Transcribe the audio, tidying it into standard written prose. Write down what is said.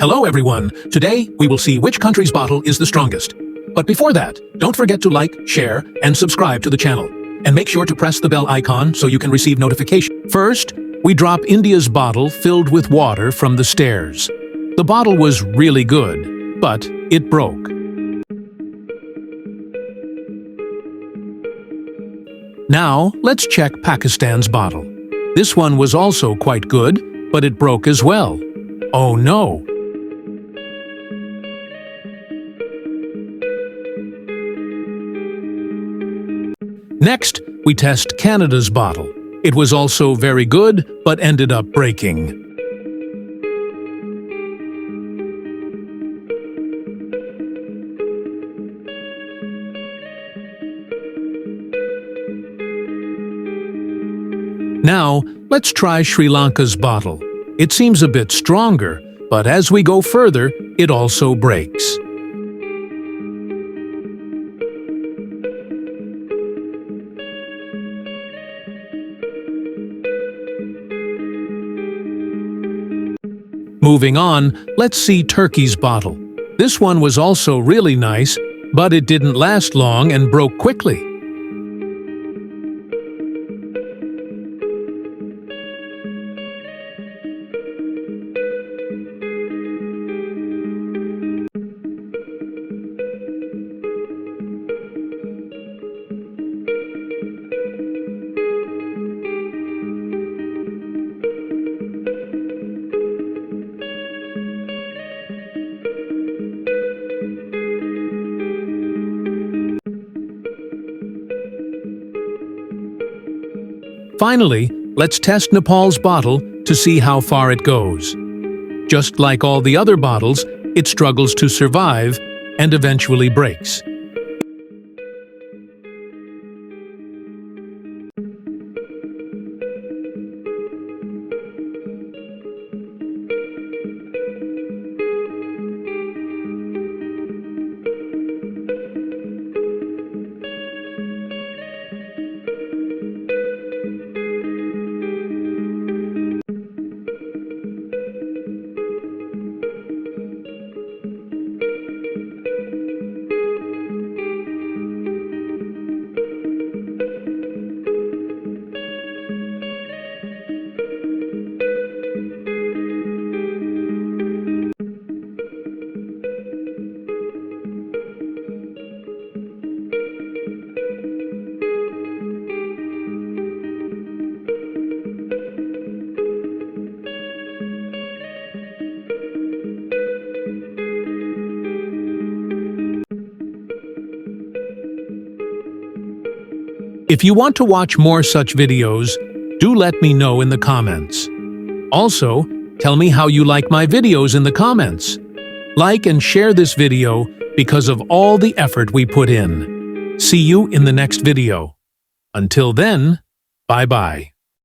Hello everyone! Today, we will see which country's bottle is the strongest. But before that, don't forget to like, share, and subscribe to the channel. And make sure to press the bell icon so you can receive notification. First, we drop India's bottle filled with water from the stairs. The bottle was really good, but it broke. Now, let's check Pakistan's bottle. This one was also quite good, but it broke as well. Oh no! Next, we test Canada's bottle. It was also very good, but ended up breaking. Now, let's try Sri Lanka's bottle. It seems a bit stronger, but as we go further, it also breaks. Moving on, let's see Turkey's bottle. This one was also really nice, but it didn't last long and broke quickly. Finally, let's test Nepal's bottle to see how far it goes. Just like all the other bottles, it struggles to survive and eventually breaks. If you want to watch more such videos, do let me know in the comments. Also, tell me how you like my videos in the comments. Like and share this video because of all the effort we put in. See you in the next video. Until then, bye-bye.